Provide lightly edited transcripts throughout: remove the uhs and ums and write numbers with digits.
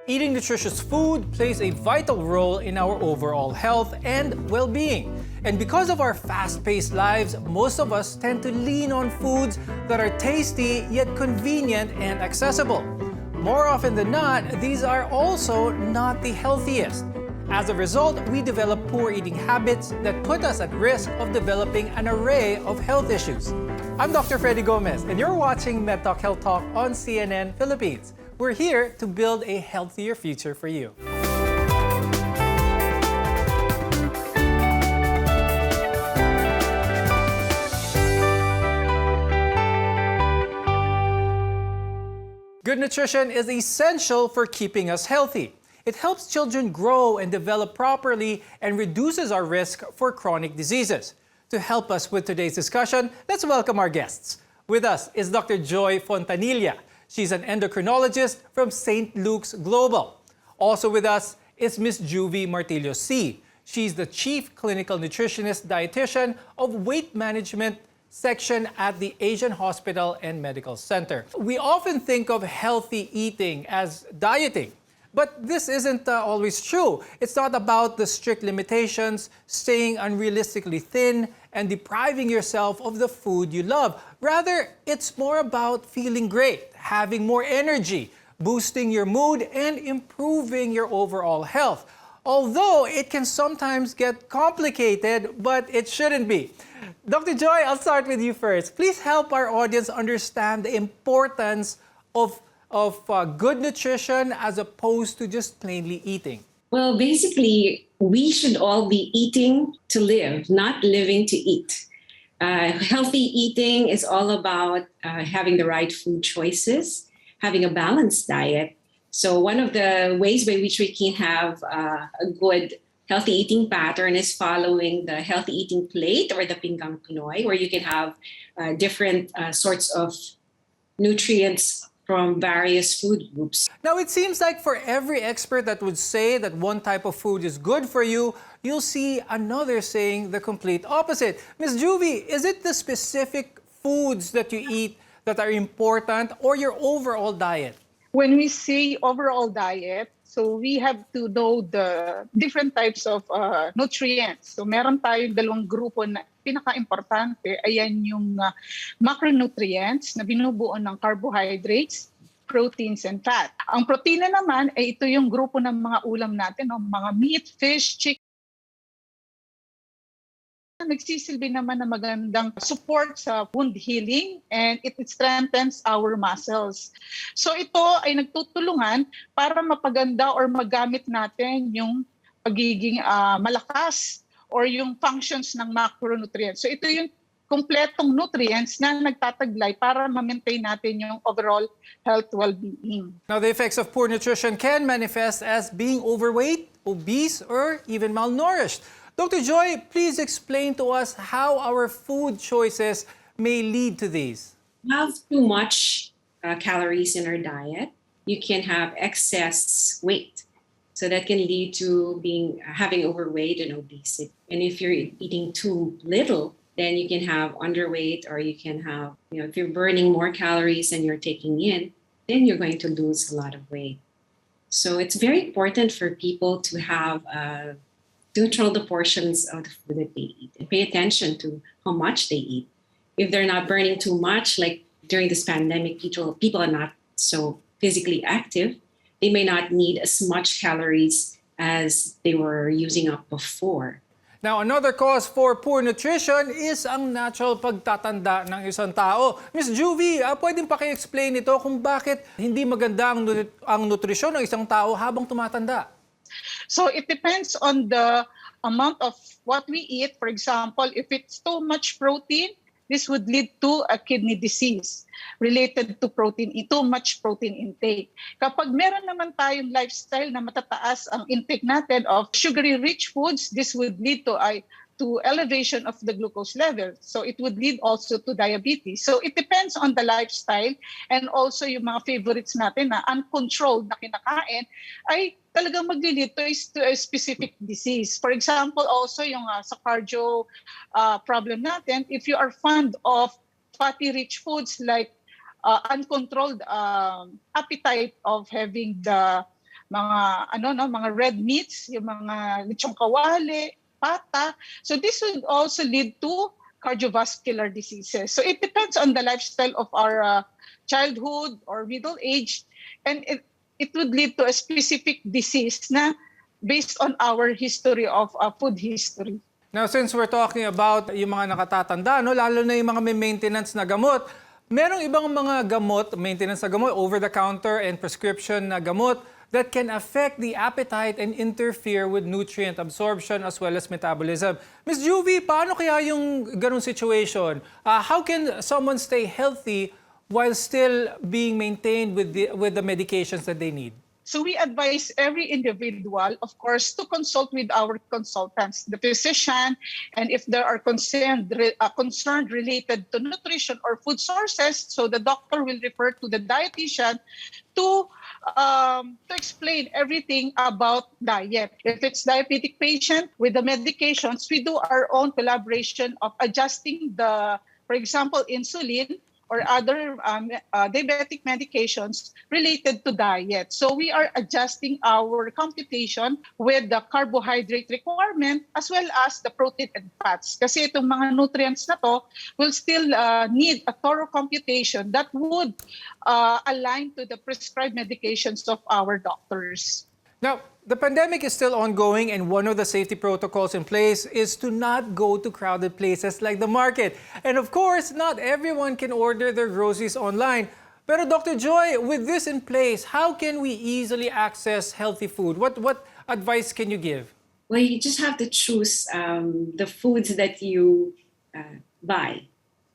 Eating nutritious food plays a vital role in our overall health and well-being. And because of our fast-paced lives, most of us tend to lean on foods that are tasty yet convenient and accessible. More often than not, these are also not the healthiest. As a result, we develop poor eating habits that put us at risk of developing an array of health issues. I'm Dr. Freddy Gomez, and you're watching MedTalk Health Talk on CNN Philippines. We're here to build a healthier future for you. Good nutrition is essential for keeping us healthy. It helps children grow and develop properly and reduces our risk for chronic diseases. To help us with today's discussion, let's welcome our guests. With us is Dr. Joy Fontanilla. She's an endocrinologist from St. Luke's Global. Also with us is Ms. Juvie Martillo C. She's the Chief Clinical Nutritionist Dietitian of Weight Management Section at the Asian Hospital and Medical Center. We often think of healthy eating as dieting, but this isn't always true. It's not about the strict limitations, staying unrealistically thin, and depriving yourself of the food you love. Rather, it's more about feeling great, having more energy, boosting your mood, and improving your overall health. Although it can sometimes get complicated, but it shouldn't be. Dr. Joy, I'll start with you first. Please help our audience understand the importance of good nutrition as opposed to just plainly eating. Well, basically, we should all be eating to live, not living to eat. Healthy eating is all about having the right food choices, having a balanced diet. So one of the ways by which we can have a good healthy eating pattern is following the healthy eating plate or the pinggang Pinoy, where you can have different sorts of nutrients from various food groups. Now, it seems like for every expert that would say that one type of food is good for you, you'll see another saying the complete opposite. Ms. Juvie, is it the specific foods that you eat that are important or your overall diet? When we say overall diet, so we have to know the different types of nutrients. So meron tayong dalawang grupo na pinaka-importante. Ayan yung macronutrients na binubuo ng carbohydrates, proteins, and fat. Ang protina naman ay ito yung grupo ng mga ulam natin, no? Mga meat, fish, chicken. Nagsisilbi naman na magandang support sa wound healing and it strengthens our muscles. So ito ay nagtutulungan para mapaganda or magamit natin yung pagiging malakas or yung functions ng macronutrients. So ito yung kompletong nutrients na nagtataglay para ma-maintain natin yung overall health well-being. Now, the effects of poor nutrition can manifest as being overweight, obese, or even malnourished. Dr. Joy, please explain to us how our food choices may lead to these. Have too much calories in our diet, you can have excess weight. So that can lead to having overweight and obesity. And if you're eating too little, then you can have underweight, or you can have, if you're burning more calories than you're taking in, then you're going to lose a lot of weight. So it's very important for people to have to control the portions of the food that they eat and pay attention to how much they eat. If they're not burning too much, like during this pandemic, people are not so physically active, they may not need as much calories as they were using up before. Now, another cause for poor nutrition is ang natural pagtatanda ng isang tao. Ms. Juvie, pwedeng paki-explain ito kung bakit hindi maganda ang nutrisyon ng isang tao habang tumatanda? So it depends on the amount of what we eat. For example, if it's too much protein, this would lead to a kidney disease related to too much protein intake. Kapag meron naman tayong lifestyle na matataas ang intake natin of sugary rich foods, this would lead to elevation of the glucose level. So it would lead also to diabetes. So it depends on the lifestyle, and also yung mga favorites natin na uncontrolled na kinakain ay talagang mag-lead to a specific disease. For example, also yung sa cardio problem natin, if you are fond of fatty rich foods like uncontrolled appetite of having the mga red meats, yung mga lechong kawali, pata. So this would also lead to cardiovascular diseases. So it depends on the lifestyle of our childhood or middle age, and it would lead to a specific disease na based on our history of food history. Now, since we're talking about yung mga nakatatanda, no, lalo na yung mga may maintenance na gamot, merong ibang mga gamot, maintenance na gamot, over-the-counter and prescription na gamot that can affect the appetite and interfere with nutrient absorption as well as metabolism. Ms. Juvie, paano kaya yung ganung situation? How can someone stay healthy while still being maintained with the medications that they need? So we advise every individual, of course, to consult with our consultants, the physician, and if there are concerned related to nutrition or food sources, so the doctor will refer to the dietitian to explain everything about diet. If it's diabetic patient with the medications, we do our own collaboration of adjusting for example, insulin or other diabetic medications related to diet. So we are adjusting our computation with the carbohydrate requirement as well as the protein and fats. Kasi itong mga nutrients na to will still need a thorough computation that would align to the prescribed medications of our doctors. Now, the pandemic is still ongoing, and one of the safety protocols in place is to not go to crowded places like the market. And of course, not everyone can order their groceries online. Pero Dr. Joy, with this in place, how can we easily access healthy food? What advice can you give? Well, you just have to choose the foods that you buy.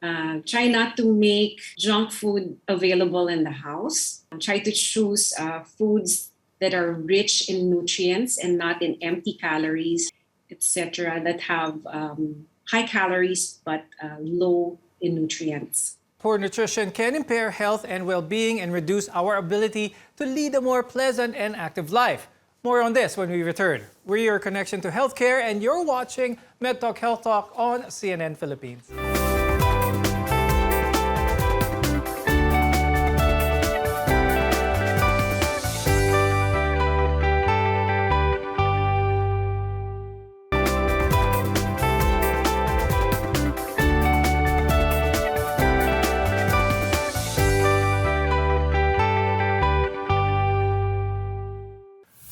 Try not to make junk food available in the house. Try to choose foods that are rich in nutrients and not in empty calories, etc., that have high calories but low in nutrients. Poor nutrition can impair health and well-being and reduce our ability to lead a more pleasant and active life. More on this when we return. We're your connection to healthcare, and you're watching MedTalk Health Talk on CNN Philippines.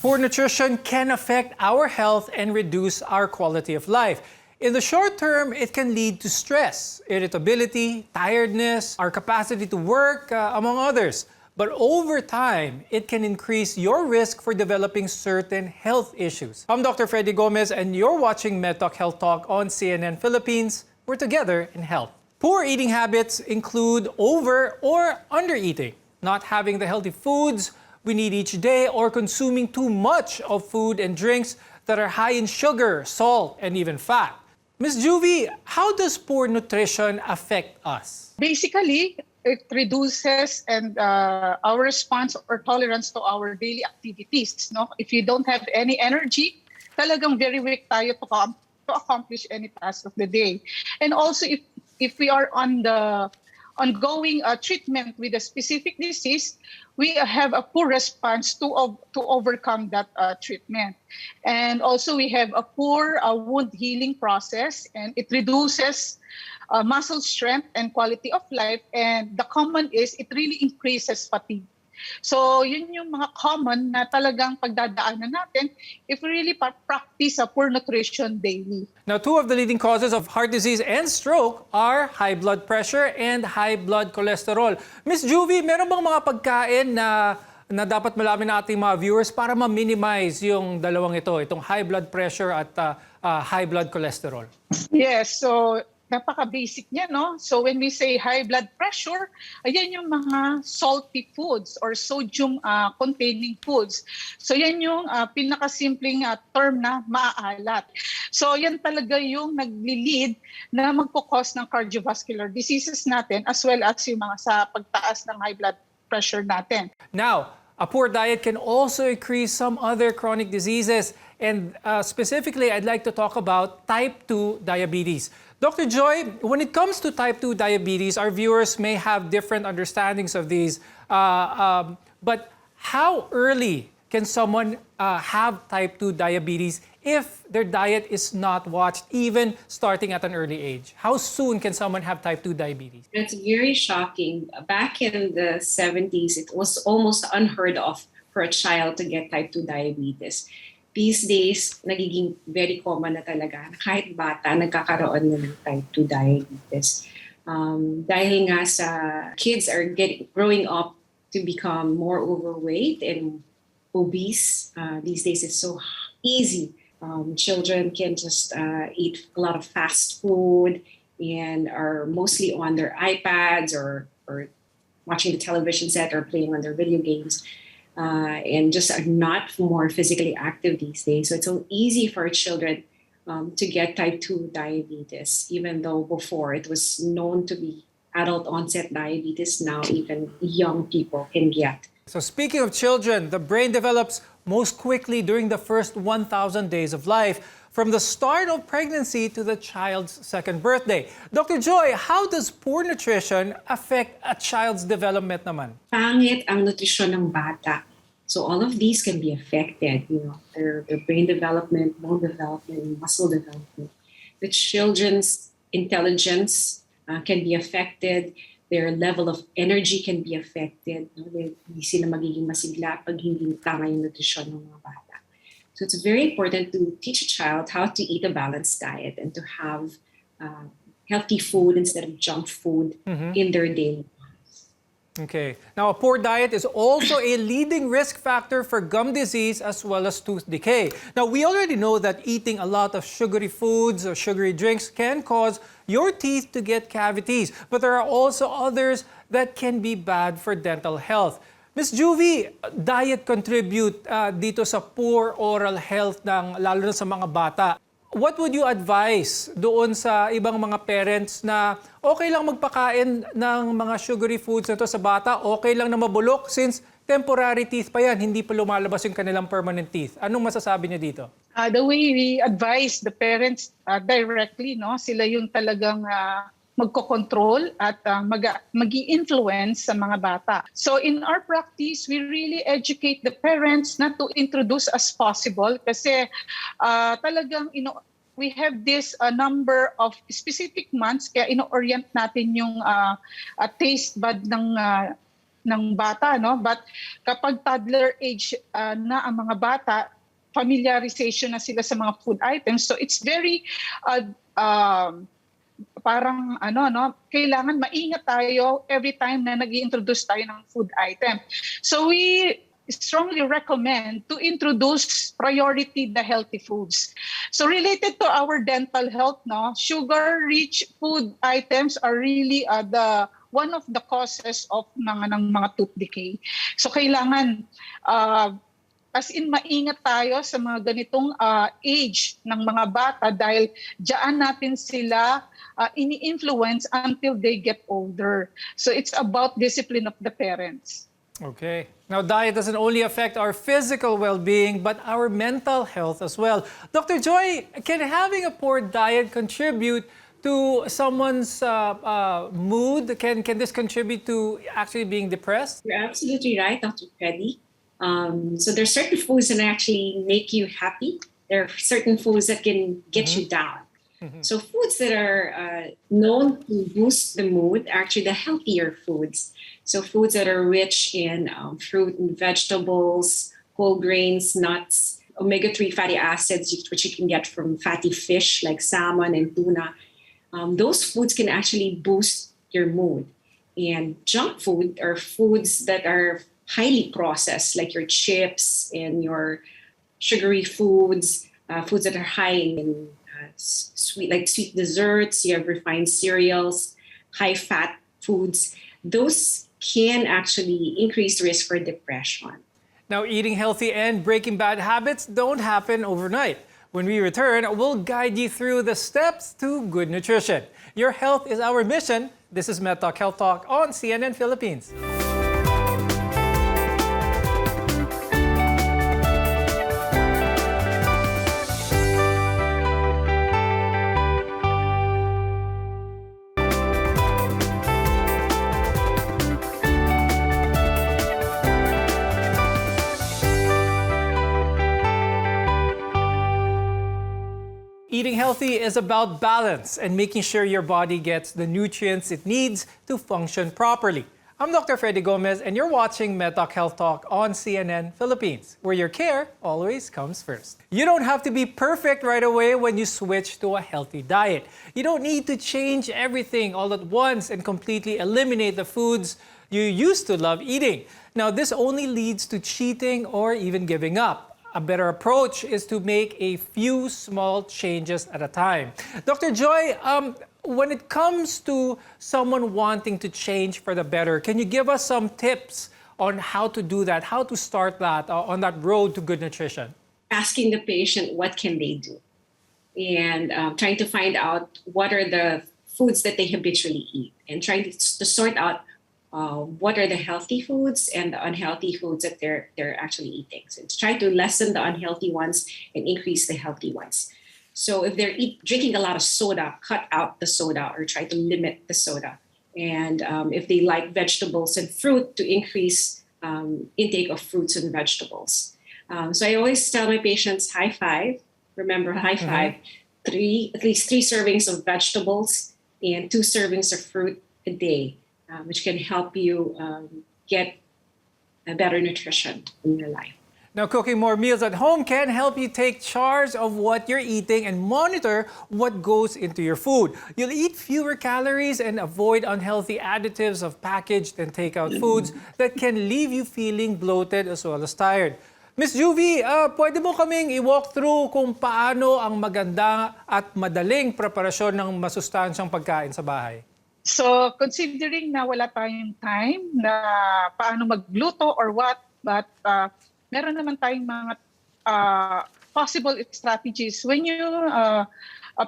Poor nutrition can affect our health and reduce our quality of life. In the short term, it can lead to stress, irritability, tiredness, our capacity to work, among others. But over time, it can increase your risk for developing certain health issues. I'm Dr. Freddy Gomez, and you're watching MedTalk Health Talk on CNN Philippines. We're together in health. Poor eating habits include over or under eating, not having the healthy foods we need each day, or consuming too much of food and drinks that are high in sugar, salt, and even fat. Ms. Juvie, how does poor nutrition affect us? Basically, it reduces our response or tolerance to our daily activities. No, if you don't have any energy, talagang very weak tayo to accomplish any task of the day. And also, if we are on the ongoing treatment with a specific disease, we have a poor response to overcome that treatment. And also we have a poor wound healing process, and it reduces muscle strength and quality of life. And the common is it really increases fatigue. So yun yung mga common na talagang pagdadaanan natin if we really practice a poor nutrition daily. Now, two of the leading causes of heart disease and stroke are high blood pressure and high blood cholesterol. Ms. Juvie, meron bang mga pagkain na dapat malaman ng ating mga viewers para ma-minimize yung dalawang ito, itong high blood pressure at high blood cholesterol? Yes, so napaka-basic niya, no? So when we say high blood pressure, ayan yung mga salty foods or sodium-containing foods. So yan yung pinakasimpleng term na maaalat. So yan talaga yung nagli-lead na magpo-cause ng cardiovascular diseases natin as well as yung mga sa pagtaas ng high blood pressure natin. Now, a poor diet can also increase some other chronic diseases, and specifically, I'd like to talk about type 2 diabetes. Dr. Joy, when it comes to type 2 diabetes, our viewers may have different understandings of these, but how early can someone have type 2 diabetes if their diet is not watched, even starting at an early age? How soon can someone have type 2 diabetes? That's very shocking. Back in the 70s, it was almost unheard of for a child to get type 2 diabetes. These days, nagiging very common na talaga. Kahit bata, nagkakaroon na ng type 2 diabetes. Dahil nga sa kids are growing up to become more overweight and obese. These days, it's so easy. Children can just eat a lot of fast food and are mostly on their iPads or watching the television set or playing on their video games. And just are not more physically active these days. So it's so easy for children to get type 2 diabetes, even though before it was known to be adult onset diabetes. Now even young people can get. So speaking of children, the brain develops most quickly during the first 1,000 days of life, from the start of pregnancy to the child's second birthday. Dr. Joy, how does poor nutrition affect a child's development naman? Pangit ang nutrisyon ng bata. So all of these can be affected, their brain development, bone development, muscle development. The children's intelligence can be affected. Their level of energy can be affected. Hindi sila magiging masigla pag hindi tama yung nutrisyon ng mga bata. So it's very important to teach a child how to eat a balanced diet and to have healthy food instead of junk food in their daily lives. Okay. Now, a poor diet is also a leading risk factor for gum disease as well as tooth decay. Now, we already know that eating a lot of sugary foods or sugary drinks can cause your teeth to get cavities, but there are also others that can be bad for dental health. Ms. Juvie, diet contribute dito sa poor oral health lalo na sa mga bata. What would you advise doon sa ibang mga parents na okay lang magpakain ng mga sugary foods na to sa bata, okay lang na mabulok since temporary teeth pa yan, hindi pa lumalabas yung kanilang permanent teeth? Anong masasabi niyo dito? The way we advise the parents directly, sila yung talagang magko-control at mag-i-influence sa mga bata. So in our practice, we really educate the parents not to introduce as possible kasi talagang we have this number of specific months kaya ino-orient natin yung taste bud ng bata, but kapag toddler age na ang mga bata, familiarization na sila sa mga food items. So it's very parang kailangan maingat tayo every time na nag-i-introduce tayo ng food item. So we strongly recommend to introduce priority the healthy foods. So related to our dental health, sugar-rich food items are really one of the causes of ng mga tooth decay. So kailangan as in maingat tayo sa mga ganitong age ng mga bata dahil diyan natin sila ini-influence until they get older. So it's about discipline of the parents. Okay. Now, diet doesn't only affect our physical well-being, but our mental health as well. Dr. Joy, can having a poor diet contribute to someone's mood? Can this contribute to actually being depressed? You're absolutely right, Dr. Freddy. So there's certain foods that actually make you happy. There are certain foods that can get you down. So foods that are known to boost the mood are actually the healthier foods. So foods that are rich in fruit and vegetables, whole grains, nuts, omega-3 fatty acids, which you can get from fatty fish like salmon and tuna. Those foods can actually boost your mood. And junk food are foods that are highly processed, like your chips and your sugary foods, foods that are high in sweet desserts, you have refined cereals, high fat foods. Those can actually increase risk for depression. Now, eating healthy and breaking bad habits don't happen overnight. When we return, we'll guide you through the steps to good nutrition. Your health is our mission. This is MedTalk Health Talk on CNN Philippines. healthy is about balance and making sure your body gets the nutrients it needs to function properly. I'm Dr. Freddy Gomez, and you're watching MedTalk Health Talk on CNN Philippines, where your care always comes first. You don't have to be perfect right away when you switch to a healthy diet. You don't need to change everything all at once and completely eliminate the foods you used to love eating. Now, this only leads to cheating or even giving up. A better approach is to make a few small changes at a time. Dr. Joy, when it comes to someone wanting to change for the better, can you give us some tips on how to do that, how to start that on that road to good nutrition? Asking the patient what can they do, and trying to find out what are the foods that they habitually eat, and trying to sort out what are the healthy foods and the unhealthy foods that they're actually eating. So try to lessen the unhealthy ones and increase the healthy ones. So if they're drinking a lot of soda, cut out the soda or try to limit the soda. And if they like vegetables and fruit, to increase intake of fruits and vegetables. So I always tell my patients, high five. Remember, high five. At least three servings of vegetables and 2 servings of fruit a day, which can help you get a better nutrition in your life. Now, cooking more meals at home can help you take charge of what you're eating and monitor what goes into your food. You'll eat fewer calories and avoid unhealthy additives of packaged and takeout foods that can leave you feeling bloated as well as tired. Miss Juvie, pwede mo kaming i-walk through kung paano ang maganda at madaling preparasyon ng masustansyang pagkain sa bahay? So considering na wala tayong time na paano magluto or what, but meron naman tayong mga possible strategies. When you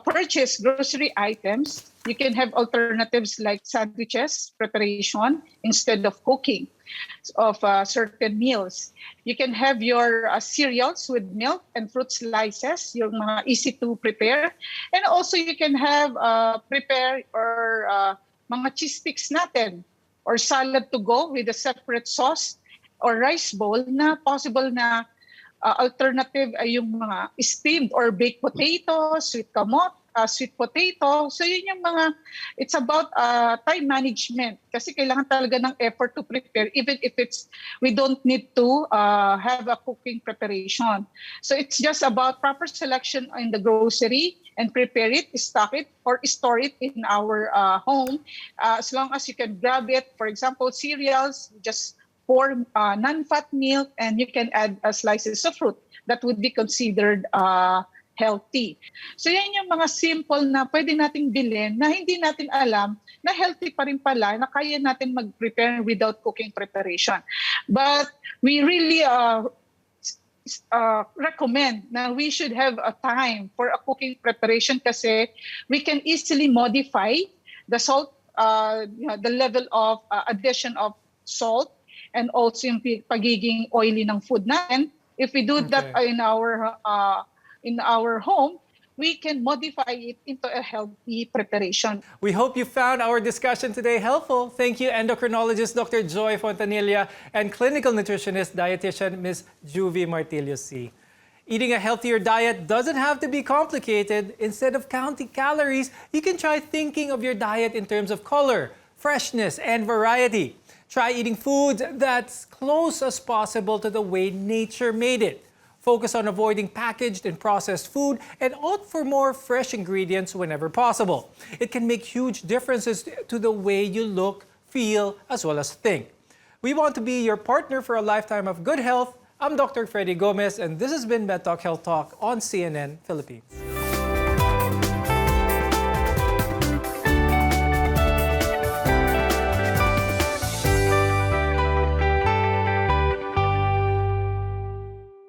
purchase grocery items, you can have alternatives like sandwiches preparation instead of cooking of certain meals. You can have your cereals with milk and fruit slices, yung mga easy to prepare. And also you can have prepare or mga cheese sticks natin or salad to go with a separate sauce or rice bowl na possible na alternative ay yung mga steamed or baked potato, sweet potato. So yun yung mga, it's about time management kasi kailangan talaga ng effort to prepare even if we don't need to have a cooking preparation. So it's just about proper selection in the grocery and prepare it, stock it, or store it in our home. As long as you can grab it, for example, cereals, just pour non-fat milk, and you can add slices of fruit that would be considered healthy. So yan yung mga simple na pwede nating bilhin na hindi natin alam na healthy pa rin pala, na kaya natin mag-prepare without cooking preparation. But we really recommend na we should have a time for a cooking preparation kasi we can easily modify the salt, the level of addition of salt, and also yung pagiging oily ng food natin. If we do that in our home, we can modify it into a healthy preparation. We hope you found our discussion today helpful. Thank you, endocrinologist Dr. Joy Fontanilla and clinical nutritionist dietitian Ms. Juvie Martilius-C. Eating a healthier diet doesn't have to be complicated. Instead of counting calories, you can try thinking of your diet in terms of color, freshness, and variety. Try eating foods that's close as possible to the way nature made it. Focus on avoiding packaged and processed food and opt for more fresh ingredients whenever possible. It can make huge differences to the way you look, feel, as well as think. We want to be your partner for a lifetime of good health. I'm Dr. Freddy Gomez, and this has been MedTalk Health Talk on CNN Philippines.